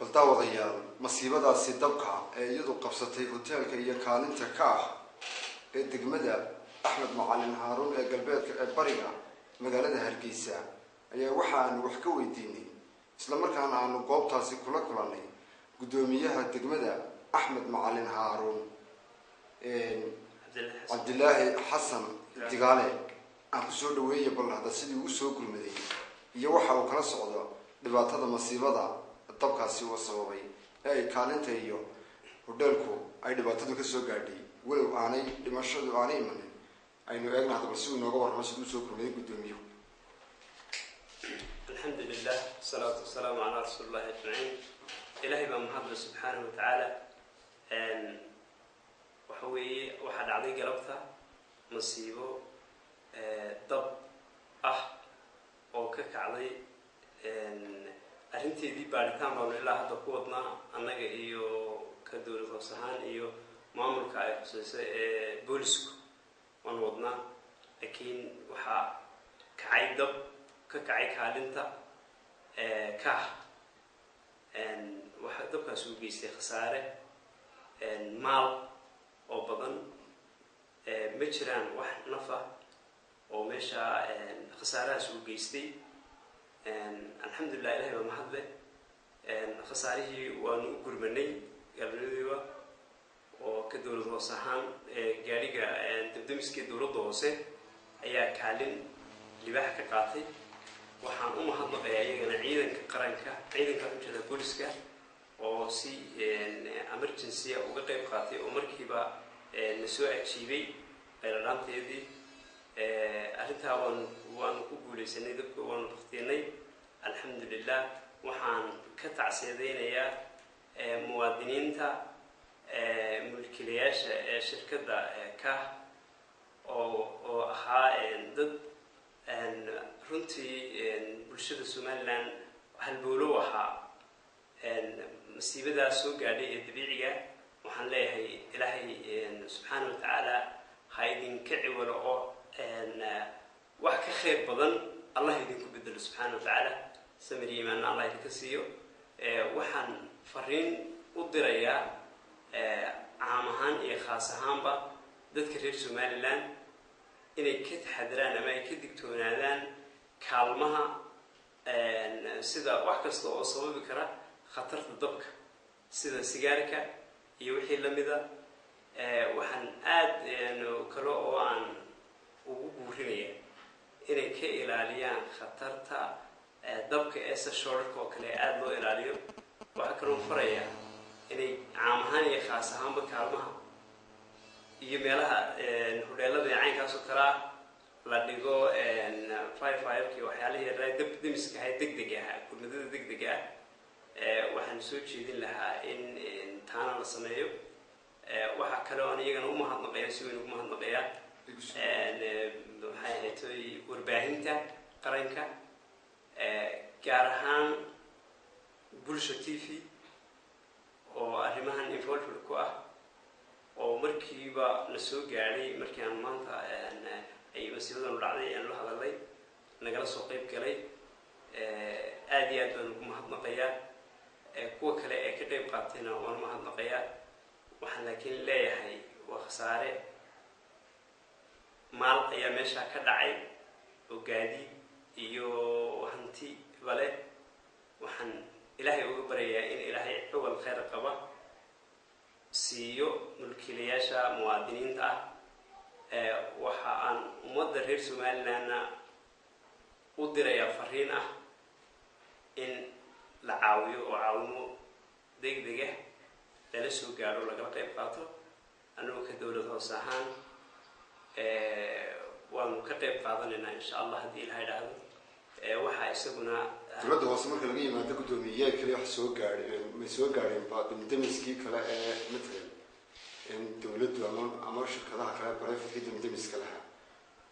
baldaawadayaal masiibadaasi dabka ee iyadu qabsatay hoteelka iyo kaalinta ka ah ee degmada Axmed Macalin Haarun ee galbeedka ee bariga magaalada Hargeysa ayaa waxaan wax ka weydiinay isla markaana aanu goobtaasi kula kulanay gudoomiyaha degmada Axmed Macalin Haarun Cabdilaahi Xasan Digaale aan ku soo dhaweeyay bal hada sidii uu soo gurmaday iyo waxa uu kala socdo dhibaatada masiibada dabkaasi oo sababay ay kaalinta iyo hoteelku ay dhibaatadu ka soo gaadhay walow aanay dhimashadu aanay imanin aynu eegna hadaba si uu nooga warramo siduu soo gurmaday gudoomiyuhu. alxamdulilah wasalaatu wasalaamu calaa rasuulillahi ajmaciin. ilaahay baa mahadle subxaanahu watacaala. waxa weeye waxaa dhacday galabta masiibo dab ah oo ka kacday arrinteedii baaritaan baanu ilaa hadda ku wadnaa annaga iyo ka dowlad hoos ahaan iyo maamulka ay xuseysay ee boolisku waan wadnaa, laakiin waxaa kacay dab ka kacay kaalinta waxaa dabkaas u geystay khasaare maal oo badan. ma jiraan wax nafa oo meesha khasaarahaas u geystay. alxamdulilah ilahay baa mahadle. khasaarihii waanu u gurmanay galbeediiba oo ka dowlad hoos ahaan gaariga dabdamiskii dowladda hoose ayaa kaalin libaax ka qaatay. waxaan u mahadnaqayaa iyagana ciidanka qaranka, ciidanka ujeeda booliska oo si emergency uga qayb qaatay oo markiiba na soo ajiibay qayladhaanteedii. arrintaa waanu ku guulaysanay, dabka waanu baktiinay alxamdulilah. waxaan ka tacsiidaynayaa muwaadiniinta mulkiilayaasha ee shirkadda ka oo ahaa dad runtii bulshada Somaliland halbowlow ahaa masiibadaas soo gaadhay ee dabiiciga. waxaan leeyahay ilaahay subxaana watacaala ha idinka ciwalo oo wax ka khayr badan allah idinku bedelo subxaana watacaala. samir iyo iimaan allah idinka siiyo. waxaan fariin u dirayaa caam ahaan iyo khaas ahaanba dadka reer Somaliland inay ka taxadiraan ama ay ka digtoonaadaan kaalmaha sida wax kasta oo sababi kara khatarta dabka sida sigaarka iyo wixii lamida. waxaan aad kale oo aan ugu guurinaya inay ka ilaaliyaan khatarta dabka ee sashorka oo kale aad loo ilaaliyo. waxaa kaloo faraya inay caam ahaan iyo khaas ahaanba kaalmaha iyo meelaha hodheelada caynkaas oo kala la dhigo 55 waxyaalihii dab-demiska ahaa degdeg ah gurmadada degdeg ah. waxaan soo jeedin lahaa in taana la sameeyo. waxaa kale oo iyagana u mahadnaqaya si weyn ugu mahadnaqaya waxay ahayd warbaahinta qaranka gaar ahaan bulsha TV oo arrimahan involved ku ah oo markiiba la soo gaadhay markii aan maanta ay masiibadan dhacday aan la hadalay nagala soo qayb galay. aad iyo aad baan ugu mahadnaqayaa. kuwa kale ee ka qayb qaatayna waan mahadnaqayaa. waxaan laakiin leeyahay waa khasaare maal ayaa meesha ka dhacay oo gaadiid iyo hanti bale. waxaan ilaahay uga baryayaa in ilaahay awal khayr qaba siiyo mulkiilayaasha muwaadiniinta ah. waxa aan ummadda reer Somalilandna u dirayaa fariin ah in la caawiyo oo caawimo degdeg ah lala soo gaaro lagala qayb qaato. annagu ka dowlad hoos ahaan waanu ka qayb qaadanaynaa insha allah haddii ilaahay dhahdo. waxaa isaguna dowladda hoose marka laga yimaado guddoomiyaha kale wax soo gaadhay ma soo gaadheen damiskii kale ee matalan dowladdu ama shirkadaha kale private damiska lahaa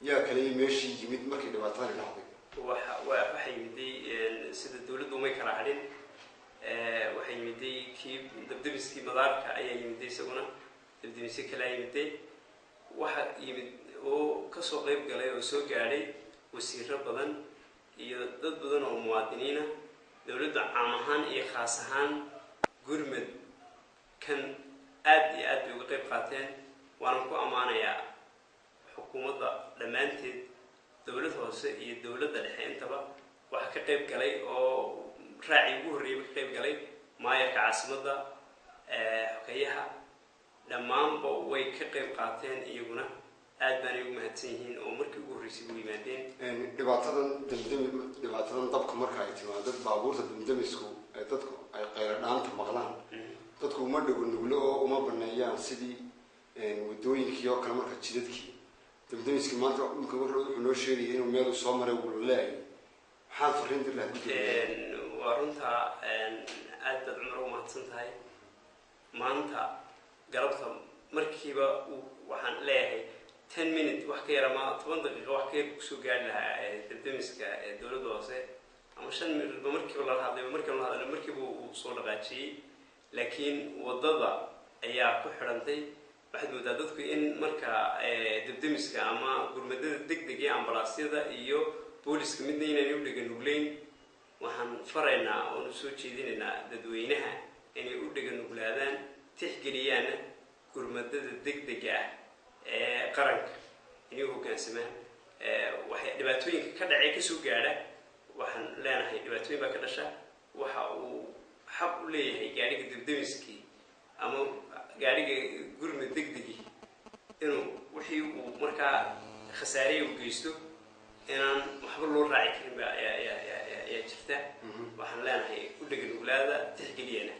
yaa kale meeshii yimid markii dhibaatadani dhacday. waxaa yimiday sida dowladdu umay kala hadhin. waxaa yimiday kii dabdamiskii madaarka ayaa yimiday isaguna dabdamisyo kale ayaa yimiday. waxaa yimid oo kasoo qayb galay oo soo gaadhay wasiiro badan iyo dad badan oo muwaadiniina. dowladda caam ahaan iyo khaas ahaan gurmad kan aad iyo aad bay uga qayb qaateen waanan ku ammaanayaa xukuumadda dhammaanteed dowlad hoose iyo dowladda dhexe intaba waxa ka qayb galay oo raaci ugu horreeyay ka qayb galay maayarka caasimadda xogeyaha dhammaanba way ka qayb qaateen iyaguna aad baanay ugu mahadsan yihiin oo markii ugu horreysay u yimaadeen dhibaatadan dabka marka ay timaado baabuurta damdamisku ee dadku ay qaylo dhaanta maqlaan dadku uma dhago nuglo oo uma baneeyaan sidii wadooyinkii oo kale marka jidadkii damdamiskii maanta dhulka wuxuu noo sheegaya inuu meel soo maray uu leeyahay maxaad fariin dir lahayd waa runtaa aad baad cumar ugu mahadsan tahay maanta galabta markiiba waxaan leeyahay 10 minutes wax ka yar ama 10 daqiiqo wax ka yar kusoo gaari lahaa damdamiska dowladda hoose ama 5 minutes markiiba la hadlay markiiba uu soo dhaqaajiyey laakiin wadada ayaa ku xidhantay waxaad moodaa dadku in marka damdamiska ama gurmadada degdeg ee ambalaasyada iyo booliska midna inaan u dhagan nugleyn waxaan faraynaa oo u soo jeedinaynaa dadweynaha inay u dhagan nuglaadaan tixgeliyaan gurmadada degdega ah ee qaranka inay hoggaansamaan waxay dhibaatooyinka ka dhacay ka soo gaadha waxaan leenahay dhibaatooyin baa ka dhasha waxa uu xaq u leeyahay gaadhiga damdamiskii ama gaadhiga gurmad degdegii inuu wixii uu markaa khasaareye u geysto inaan waxba loo raaci karin ba ayaa jirta waxaan leenahay u dhagan nuglaada tixgeliyana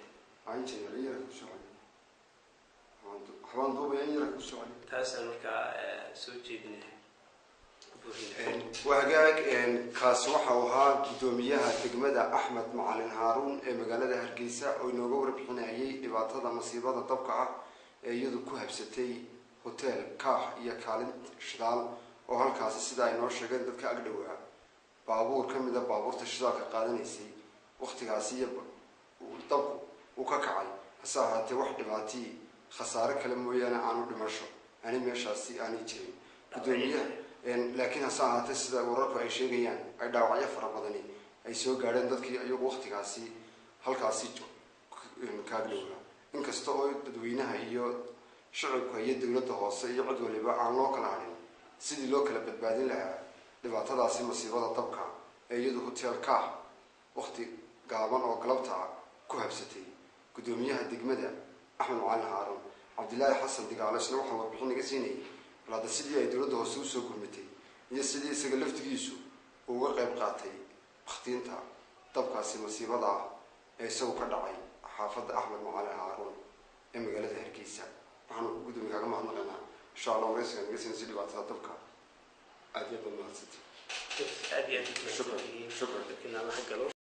taasaan markaa soo jeedinaya وهجاك كاسوحة وها قدوميها تجمدة أحمد معلن هارون مجالة هرجيسة وينوجور بحنا هي لبعضها مصيبة طبقة يدو كوها بستي هوتيل كاح يكالنت شغال وهالكاس السيدة إنور شغال ذاتك أقدوها بابور كم إذا بابور تشغال كقادنيسي وقت قاسية وطبق وكعي هسا واحد باتي خسارة كلام ويانا عنو دمشق أنا مشاسي أنا جري قدوميها لكن هسا تسد ورك أي شيء يعني أي دعوة يفرق بدني أي سوق قارن ذاتك أيوة وقت قاسي هالكاسي جو كقدوها إنك استوى تدوينها هي شعب كهي الدولة الخاصة يعد واللي بقى عن لوكال عليه سيدي لوكال بدبادين لها لبعض هذا مصيبة طبقة يدو هوتيل كاح وقت قابن أو قلبتها كهبستي قدوميها دقمدة أحمد معلن هارون عبد الله حسن دقا على شنو وحنا بحنا قسيني هذا سيدي الدولة الخاصة كلمتي هي سيدي سجلفت جيسو ووقع بقاتي بختينتها طبقة مصيبة يسوق كدعي حافظ أحمد معلن هارون مجالة هركيسة waxaan ugu dumi kaga mahadnaqaynaa insha Allah wareysiga naga siin sidii baad sababka aad iyo badan mahadsantahay aad iyo aad shukran